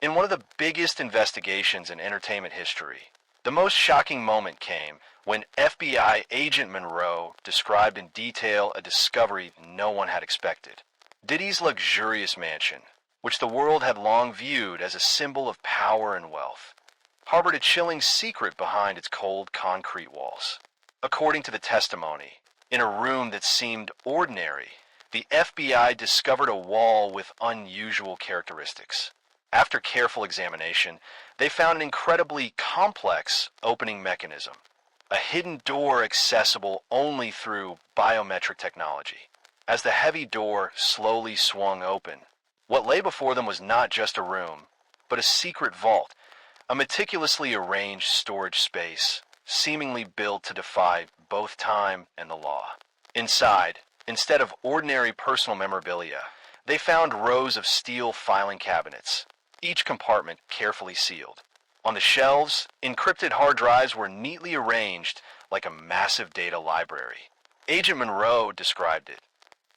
In one of the biggest investigations in entertainment history, the most shocking moment came when FBI agent Monroe described in detail a discovery no one had expected. Diddy's luxurious mansion, which the world had long viewed as a symbol of power and wealth, harbored a chilling secret behind its cold concrete walls. According to the testimony, in a room that seemed ordinary, the FBI discovered a wall with unusual characteristics. After careful examination, they found an incredibly complex opening mechanism, a hidden door accessible only through biometric technology. As the heavy door slowly swung open, what lay before them was not just a room, but a secret vault, a meticulously arranged storage space, seemingly built to defy both time and the law. Inside, instead of ordinary personal memorabilia, they found rows of steel filing cabinets, each compartment carefully sealed. On the shelves, encrypted hard drives were neatly arranged like a massive data library. Agent Monroe described it.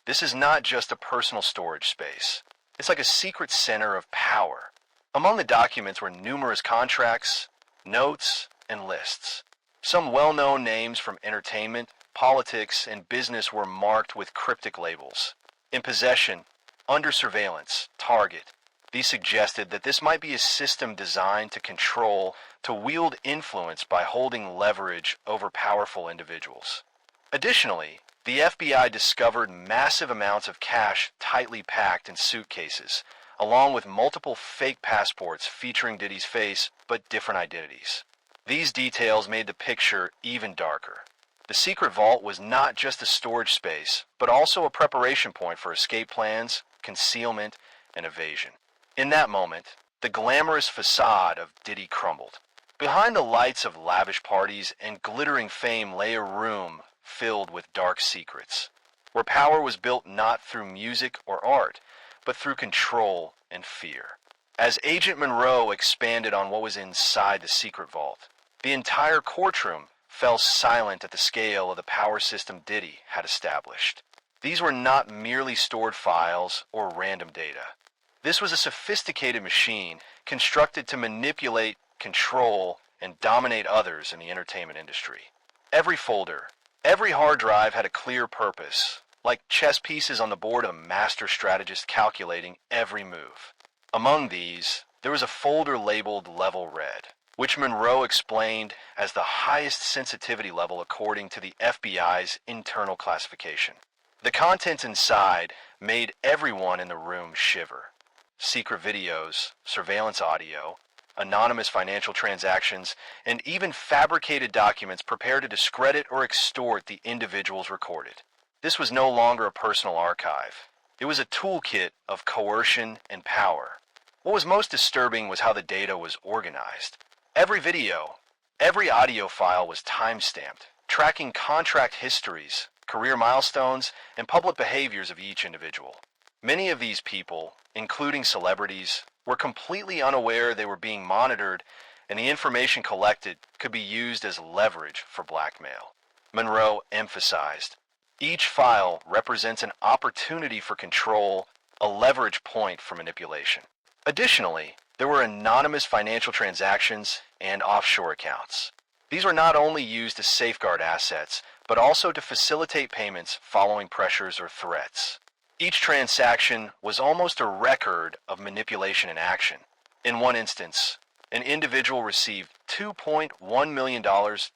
This is not just a personal storage space. It's like a secret center of power. Among the documents were numerous contracts, notes, and lists. Some well-known names from entertainment, politics, and business were marked with cryptic labels. In possession, under surveillance, target. These suggested that this might be a system designed to control, to wield influence by holding leverage over powerful individuals. Additionally, the FBI discovered massive amounts of cash tightly packed in suitcases, along with multiple fake passports featuring Diddy's face but different identities. These details made the picture even darker. The secret vault was not just a storage space, but also a preparation point for escape plans, concealment, and evasion. In that moment, the glamorous facade of Diddy crumbled. Behind the lights of lavish parties and glittering fame lay a room filled with dark secrets, where power was built not through music or art, but through control and fear. As Agent Monroe expanded on what was inside the secret vault, the entire courtroom fell silent at the scale of the power system Diddy had established. These were not merely stored files or random data. This was a sophisticated machine constructed to manipulate, control, and dominate others in the entertainment industry. Every folder, every hard drive had a clear purpose, like chess pieces on the board of a master strategist calculating every move. Among these, there was a folder labeled Level Red, which Monroe explained as the highest sensitivity level according to the FBI's internal classification. The contents inside made everyone in the room shiver. Secret videos, surveillance audio, anonymous financial transactions, and even fabricated documents prepared to discredit or extort the individuals recorded. This was no longer a personal archive. It was a toolkit of coercion and power. What was most disturbing was how the data was organized. Every video, every audio file was time-stamped, tracking contract histories, career milestones, and public behaviors of each individual. Many of these people, including celebrities, were completely unaware they were being monitored, and the information collected could be used as leverage for blackmail. Monroe emphasized, each file represents an opportunity for control, a leverage point for manipulation. Additionally, there were anonymous financial transactions and offshore accounts. These were not only used to safeguard assets, but also to facilitate payments following pressures or threats. Each transaction was almost a record of manipulation in action. In one instance, an individual received $2.1 million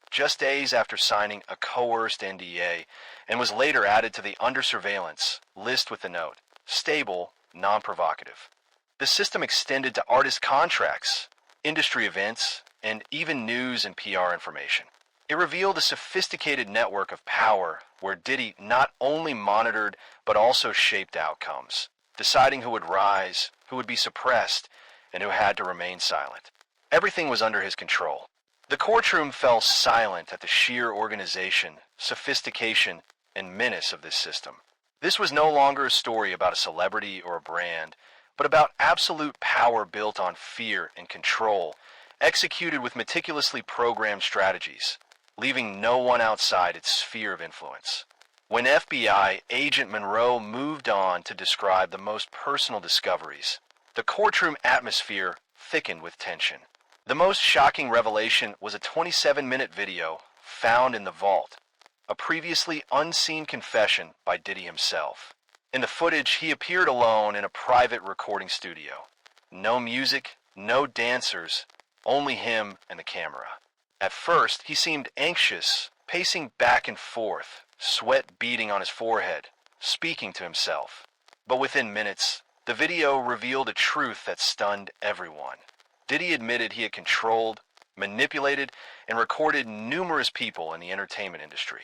just days after signing a coerced NDA and was later added to the under surveillance list with the note, stable, non-provocative. The system extended to artist contracts, industry events, and even news and PR information. It revealed a sophisticated network of power where Diddy not only monitored but also shaped outcomes, deciding who would rise, who would be suppressed, and who had to remain silent. Everything was under his control. The courtroom fell silent at the sheer organization, sophistication, and menace of this system. This was no longer a story about a celebrity or a brand, but about absolute power built on fear and control, executed with meticulously programmed strategies, leaving no one outside its sphere of influence. When FBI agent Monroe moved on to describe the most personal discoveries, the courtroom atmosphere thickened with tension. The most shocking revelation was a 27-minute video found in the vault, a previously unseen confession by Diddy himself. In the footage, he appeared alone in a private recording studio. No music, no dancers, only him and the camera. At first, he seemed anxious, pacing back and forth, sweat beading on his forehead, speaking to himself. But within minutes, the video revealed a truth that stunned everyone. Diddy admitted he had controlled, manipulated, and recorded numerous people in the entertainment industry.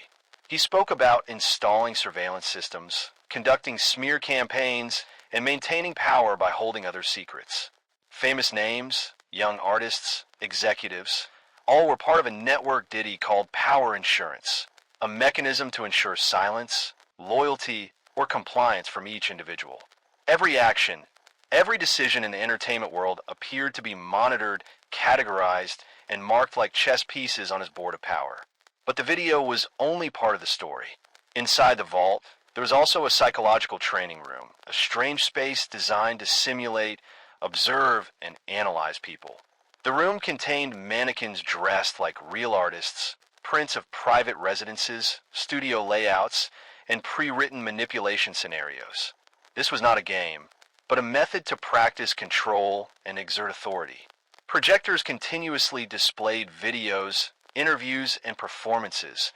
He spoke about installing surveillance systems, conducting smear campaigns, and maintaining power by holding others' secrets. Famous names, young artists, executives, all were part of a network Diddy called Power Insurance, a mechanism to ensure silence, loyalty, or compliance from each individual. Every action, every decision in the entertainment world appeared to be monitored, categorized, and marked like chess pieces on his board of power. But the video was only part of the story. Inside the vault, there was also a psychological training room, a strange space designed to simulate, observe, and analyze people. The room contained mannequins dressed like real artists, prints of private residences, studio layouts, and pre-written manipulation scenarios. This was not a game, but a method to practice control and exert authority. Projectors continuously displayed videos, interviews, and performances,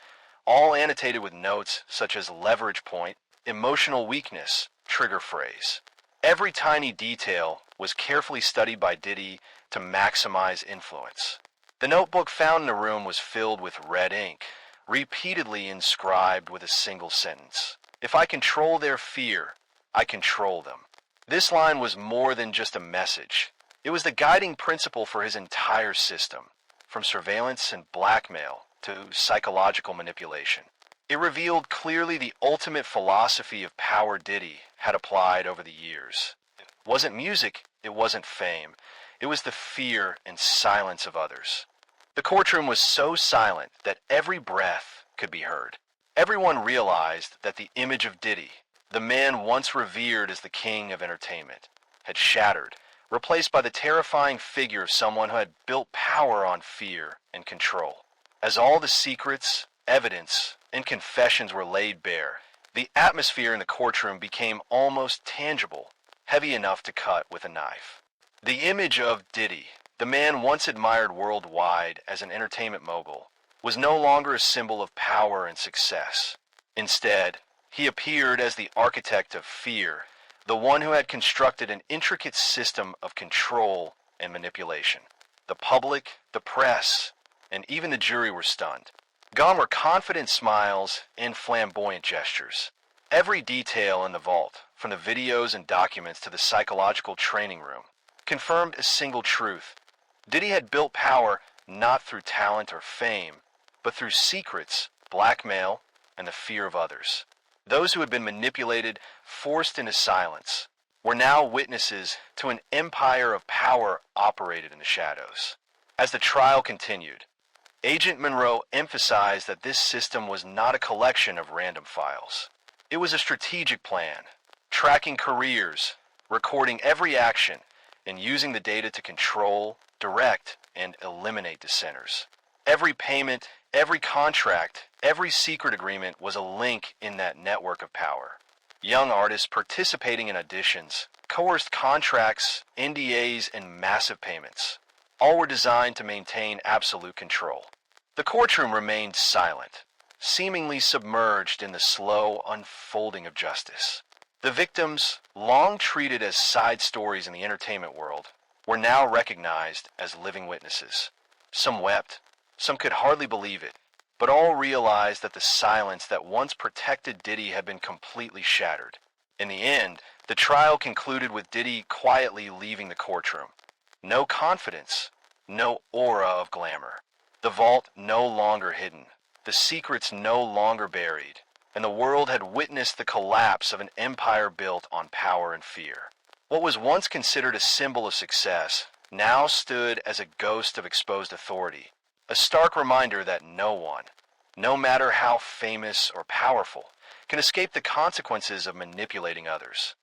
all annotated with notes such as leverage point, emotional weakness, trigger phrase. Every tiny detail was carefully studied by Diddy to maximize influence. The notebook found in the room was filled with red ink, repeatedly inscribed with a single sentence. "If I control their fear, I control them." This line was more than just a message. It was the guiding principle for his entire system, from surveillance and blackmail to psychological manipulation. It revealed clearly the ultimate philosophy of power Diddy had applied over the years. It wasn't music, it wasn't fame. It was the fear and silence of others. The courtroom was so silent that every breath could be heard. Everyone realized that the image of Diddy, the man once revered as the king of entertainment, had shattered, replaced by the terrifying figure of someone who had built power on fear and control. As all the secrets, evidence, and confessions were laid bare, the atmosphere in the courtroom became almost tangible, heavy enough to cut with a knife. The image of Diddy, the man once admired worldwide as an entertainment mogul, was no longer a symbol of power and success. Instead, he appeared as the architect of fear, the one who had constructed an intricate system of control and manipulation. The public, the press, and even the jury were stunned. Gone were confident smiles and flamboyant gestures. Every detail in the vault, from the videos and documents to the psychological training room, confirmed a single truth. Diddy had built power not through talent or fame, but through secrets, blackmail, and the fear of others. Those who had been manipulated, forced into silence, were now witnesses to an empire of power operated in the shadows. As the trial continued, Agent Monroe emphasized that this system was not a collection of random files. It was a strategic plan, tracking careers, recording every action, and using the data to control, direct, and eliminate dissenters. Every payment, every contract, every secret agreement was a link in that network of power. Young artists participating in auditions, coerced contracts, NDAs, and massive payments. All were designed to maintain absolute control. The courtroom remained silent, seemingly submerged in the slow unfolding of justice. The victims, long treated as side stories in the entertainment world, were now recognized as living witnesses. Some wept, some could hardly believe it, but all realized that the silence that once protected Diddy had been completely shattered. In the end, the trial concluded with Diddy quietly leaving the courtroom. No confidence, no aura of glamour. The vault no longer hidden, the secrets no longer buried, and the world had witnessed the collapse of an empire built on power and fear. What was once considered a symbol of success now stood as a ghost of exposed authority, a stark reminder that no one, no matter how famous or powerful, can escape the consequences of manipulating others.